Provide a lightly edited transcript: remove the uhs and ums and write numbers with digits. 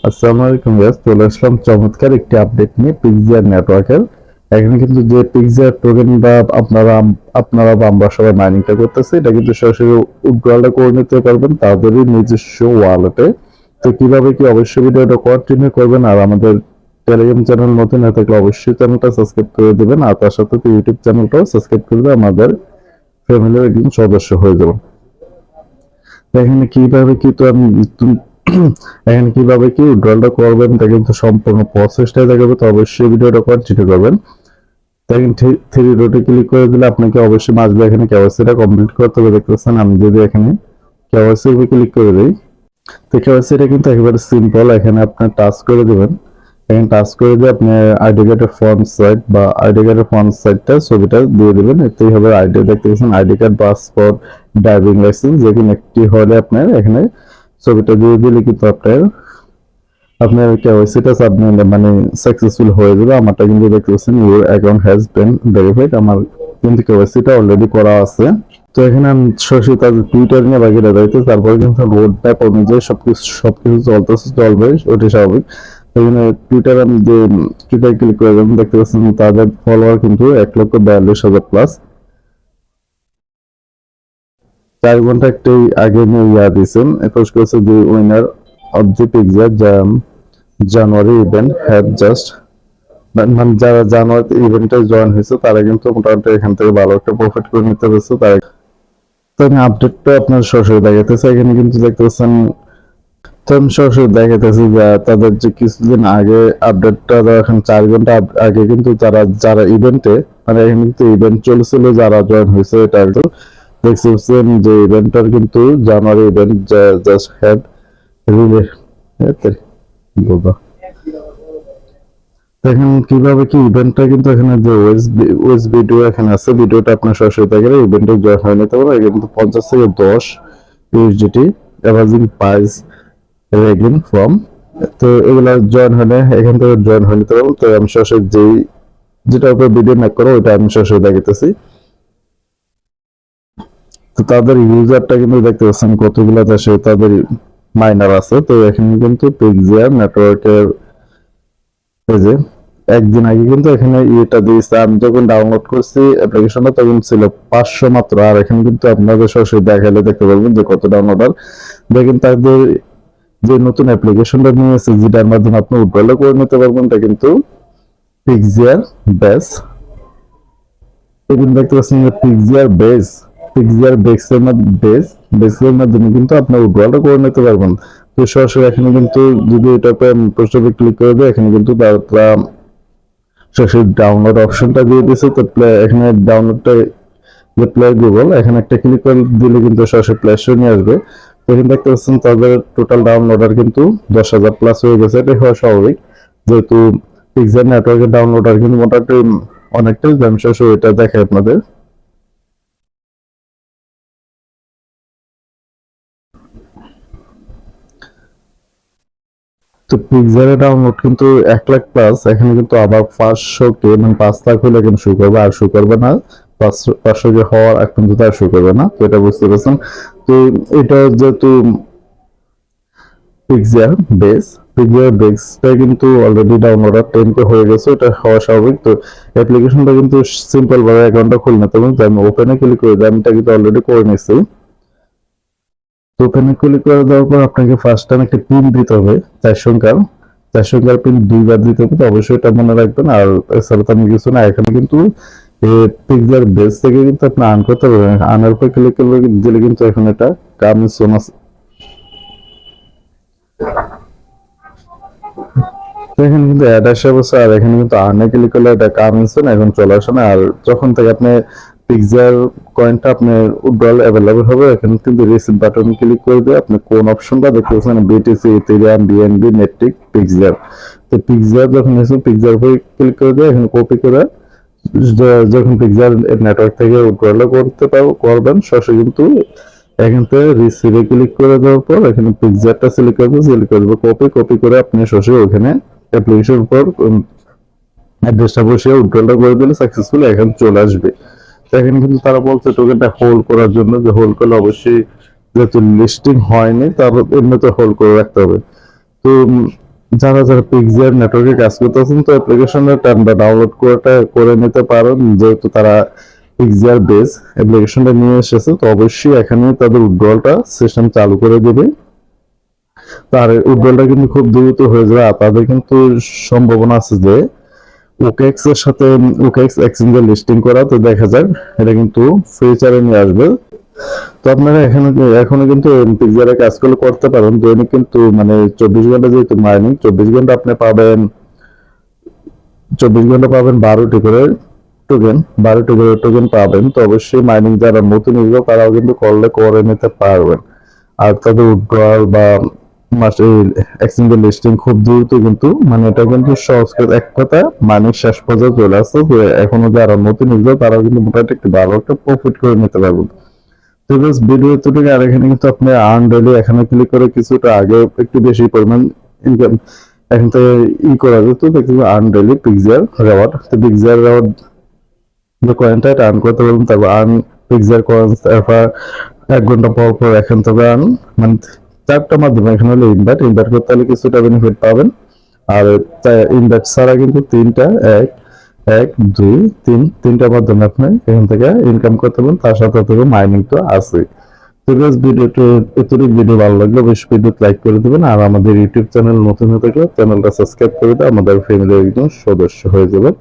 আসসালামু আলাইকুম গাইস, চলে আসলাম চমৎকার একটি আপডেট নিয়ে পিক্সআর নেটওয়ার্কের। এখানে কিন্তু যে পিক্সআর টোকেন বা আপনারা বা আমরা সবাই মাইনিংটা করতেছি, এটা কিন্তু সরাসরি উইথড্রলটা করে নিতে পারবেন তাদেরই নিজস্ব ওয়ালেটে। তো কিভাবে কি, অবশ্যই ভিডিওটা কন্টিনিউ করবেন। আর আমাদের টেলিগ্রাম চ্যানেল নতুন হয়ে থাকলে অবশ্যই চ্যানেলটা সাবস্ক্রাইব করে দেবেন, আর তার সাথে ইউটিউব চ্যানেলটাও সাবস্ক্রাইব করে আমাদের ফ্যামিলির একজন সদস্য হয়ে যাবেন। এখানে কিভাবে কি তো আমি এখানে কিভাবে কি উইথড্রলটা করবেন তা কিন্তু সম্পূর্ণ প্রসেসটা দেখাবো, তো অবশ্যই ভিডিওটা কন্টিনিউ করবেন। দেখেন থ্রি ডটে ক্লিক করে দিলে আপনাকে অবশ্যই আসবে এখানে কেওয়াইসিটা কমপ্লিট করতে হবে। দেখতেছেন আমি যদি এখানে কেওয়াইসি উপরে ক্লিক করে দিই, তো কেওয়াইসিটা কিন্তু একেবারে সিম্পল। এখানে আপনি টাচ করে দেবেন, এখানে টাচ করে দিয়ে আপনি আইডি কার্ডের ফ্রন্ট সাইড বা আইডি কার্ডের ফ্রন্ট সাইডটা ছবিটা দিয়ে দেবেন। এতেই হবে আইডি, দেখতে পাচ্ছেন ID card, passport, driving licence যে কোনো একটি হলে আপনার এখানে ছবিটা দিয়ে দিলে কিন্তু আপনার কেওয়াইসিটা সাবমিট মানে সাকসেসফুল হয়ে যাবে। আমারটা কিন্তু দেখতে পাচ্ছেন your account has been verified, আমার কিন্তু কেওয়াইসিটা অলরেডি করা আছে। তো এখানে আমি সরাসরি তাদের টুইটার নিয়ে বাকিটা দেখতে, তারপরে কিন্তু রোড ম্যাপ অনুযায়ী সবকিছু চলবে, ওটি স্বাভাবিক। এখানে টুইটার আমি যে টুইটার ক্লিক করে দেবেন, দেখতে পাচ্ছেন তাদের ফলোয়ার কিন্তু 1,42,000 প্লাস। 4 ঘন্টা একটি আগে নিয়ে দিয়েছেন, পোস্ট করেছে যে winner of the Pixar January event have just, মানে যারা জানুয়ারিতে ইভেন্টে জয়েন হয়েছে তারা কিন্তু মোটামুটি এখান থেকে ভালো একটা প্রফিট করে নিতে পেরেছে। তারা তো আমি আপডেটটা আপনার সরাসরি দেখাতেছে, এখানে কিন্তু দেখতে পাচ্ছেন। তো আমি সরাসরি দেখাতেছি যে তাদের যে কিছুদিন আগে আপডেটটা, এখন 4 ঘন্টা আগে কিন্তু যারা যারা ইভেন্টে, মানে এখানে কিন্তু ইভেন্ট চলছিল, যারা জয়েন হয়েছে এটা কিন্তু দেখতে পাচ্ছেন যে ইভেন্টটার কিন্তু জানুয়ারি ইভেন্ট জাস্ট হ্যাড রিলে বলবো। দেখেন কিভাবে কি ইভেন্টটা কিন্তু এখানে যে ওয়েস ভিডিও এখানে আছে, ভিডিওটা আপনার সরাসরি দেখেন ইভেন্টে জয়েন হয়ে নিতে পারবেন। কিন্তু 50 থেকে 10 ইউএসডিটি এভারেজিং প্রাইস রেগিং ফ্রম, তো এগুলা জয়েন হলে এখান থেকে জয়েন হয়ে নিতে পারবেন। তো আমি সরাসরি যেটা উপরে ভিডিও মেক করো ওইটা আমি সরাসরি দেখাতেছি। তো তাদের ইউজারটা কিন্তু দেখতে পাচ্ছেন কতগুলো দেশে তাদের মাইনার আছে। তো এখানে কিন্তু পিক্সআর নেটওয়ার্কের এই যে একদিন আগে কিন্তু এখানে এটা দিয়েছে, আমি যখন ডাউনলোড করছি অ্যাপ্লিকেশনটা তখন ছিল 500 মাত্র। আর এখানে কিন্তু আপনাদের সরাসরি দেখালে দেখতে পারবেন যে কত ডাউনলোডার। দেখেন তাদের যে নতুন অ্যাপ্লিকেশনটা নিয়েছে, যেটার মাধ্যমে আপনি উইথড্রল করে নিতে পারবেন, এটা কিন্তু পিক্সআর বেস। এখানে দেখতে পাচ্ছেন যে পিক্সআর বেসের মাধ্যমে কিন্তু আপনি উইথড্রলটা করে নিতে পারবেন। তো সরাসরি এখানে কিন্তু যদি এটাতে পোস্টে ক্লিক করে দেয়, এখানে কিন্তু তারা সরাসরি ডাউনলোড অপশনটা দিয়ে দিয়েছে। তো এখানে ডাউনলোডটা যে প্লে গুগল, এখানে একটা ক্লিক করে দিলে কিন্তু সরাসরি প্লে স্টোর নিয়ে আসবে। তো এখানে দেখতে পাচ্ছেন তাদের টোটাল ডাউনলোডার কিন্তু 10,000 প্লাস হয়ে গেছে। এটা হওয়া স্বাভাবিক, যেহেতু পিক্সআর নেটওয়ার্কের ডাউনলোডার কিন্তু মোটামুটি অনেকটাই। আমি সরাসরি এটা দেখাই আপনাদের। তো পিক্সআরের ডাউনলোড কিন্তু 1 লাখ প্লাস। এখানে কিন্তু আবার 500 কে মানে 5 লাখ হলে কিন্তু শুরু করবে, আর শুরু করবে না 500 কে হওয়ার এখন কিন্তু আর শুরু করবে না। তো এটা বুঝতে পারছেন। তো এটা যেহেতু পিক্সআর বেস, পিক্সআর বেসটা কিন্তু অলরেডি ডাউনলোডার 10 কে হয়ে গেছে, এটা হওয়া স্বাভাবিক। তো অ্যাপ্লিকেশনটা কিন্তু সিম্পল ভাবে অ্যাকাউন্টটা খুলে নিতে হবে। তো আমি ওপেনে ক্লিক করে দিই, আমি এটা কিন্তু অলরেডি করে নিচ্ছি। তো ওপেনে ক্লিক করে দেওয়ার পর আপনাকে ফার্স্ট টাইম একটা পিন দিতে হবে, 4 সংখ্যার পিন 2 বার দিতে হবে। তো অবশ্যই এটা মনে রাখবেন। আর এছাড়া তো আমি কিছু না, এখানে কিন্তু পিক্সআর বেস থেকে কিন্তু আপনি আর্ন করতে পারবেন। আর্নের উপর ক্লিক করলে দিলে কিন্তু এখন এটা কামিং সুন আছে। তো এখানে কিন্তু অ্যাড আসে বসে, আর এখানে কিন্তু আর্নে ক্লিক করলে এটা কামিং সুন এখন চলে আসে না। আর যখন থেকে আপনি পিক্সআর কয়েনটা আপনার উইথড্রল অ্যাভেলেবল হবে, এখানে কিন্তু রিসিভ বাটন ক্লিক করে দিয়ে আপনি কোন অপশনটা দেখতে পাচ্ছেন, বিটিসি, ইথেরিয়াম, বিএনবি, মেট্রিক, পিক্সআর। তো পিক্সআর যখন এসে পিক্সআর উপরে ক্লিক করে দিয়ে এখানে কপি করে যখন পিক্সআর নেটওয়ার্ক থেকে উইথড্রল করবেন, সরাসরি কিন্তু এখান থেকে রিসিভে ক্লিক করে দেওয়ার পর এখানে পিক্সআরটা সিলেক্ট করবো কপি করে আপনি সরাসরি ওখানে অ্যাপ্লিকেশন উপর অ্যাড্রেসটা বসিয়ে উইথড্রলটা করে দিলে সাকসেসফুল এখন চলে আসবে। এখানে কিন্তু তারা বলছে টোকেনটা হোল্ড করার জন্য, যে হোল্ড করলে অবশ্যই যেহেতু লিস্টিং হয়নি তার এমনিতে হোল্ড করে রাখতে হবে। তো যারা যারা পিক্সিআর নেটওয়ার্কে কাজ করতেছেন তো অ্যাপ্লিকেশনের টার্মটা ডাউনলোড করে নিতে পারেন, যেহেতু তারা পিক্সিআর বেস অ্যাপ্লিকেশনটা নিয়ে এসেছে, তো অবশ্যই এখানে তাদের উইথড্রলটা সিস্টেম চালু করে দেবে। তার উইথড্রলটা কিন্তু খুব দ্রুত হয়ে যাবে, আর তাদের কিন্তু সম্ভাবনা আছে যে ওকেএক্স এর সাথে ওকেএক্স এক্সচেঞ্জে লিস্টিং করা, তো দেখা যাক এটা কিন্তু ফিউচারে নিয়ে আসবে। তো আপনারা এখনো কিন্তু পিক্সিআর কাজ করতে পারেন। দৈনিক কিন্তু মানে 24 ঘন্টা যেহেতু মাইনিং, 24 ঘন্টা আপনি পাবেন, 24 ঘন্টা পাবেন 12টি করে টোকেন, 12টি করে টোকেন পাবেন। তো অবশ্যই মাইনিং যারা নতুন ইউজার তারাও কিন্তু করলে করে নিতে পারবেন। আর তাদের উইথড্রয়াল বা মাসে এক্সচেঞ্জ লিস্টিং খুব দ্রুত কিন্তু মানে এটা কিন্তু সহজ করে এক কথা মাইনিং শেষ পর্যায়ে চলে আসছে। তো এখনো যারা নতুন ইউজার তারাও কিন্তু মোটামুটি একটু ভালো একটা প্রফিট করে নিতে পারবেন। তো বেশ ভিডিও এতটুকু। আর এখানে কিন্তু আপনি আর্ন ডেইলি এখানে ক্লিক করে কিছুটা আগে একটু বেশি পরিমাণ ইনকাম এখান থেকে করা যেত, দেখতে আর্ন ডেইলি পিক্সিআর রেওয়ার্ড। তো পিক্সিআর রেওয়ার্ড যে কয়েনটা এটা আর্ন করতে পারবেন, তারপর আর্ন পিক্সিআর কয়েন, তারপর 1 ঘন্টা পর পর এখান থেকে আর্ন, মানে 4টা মাধ্যমে। এখানে হলো ইনভাইট করতে হলে কিছুটা বেনিফিট পাবেন। আর ইনভাইট ছাড়া কিন্তু 3টা, এক এক দুই তিন, 3টার মাধ্যমে আপনি এখান থেকে ইনকাম করতে পারেন। তার সাথে সাথে মাইনিং তো আছে। তো গাইস ভিডিওটি এতটুকু, ভিডিও ভালো লাগলে অবশ্যই ভিডিও লাইক করে দিবেন, আর আমাদের ইউটিউব চ্যানেল নতুন হয়ে থাকলে চ্যানেলটা সাবস্ক্রাইব করে দিয়ে আমাদের ফ্যামিলির একজন সদস্য হয়ে যাবেন।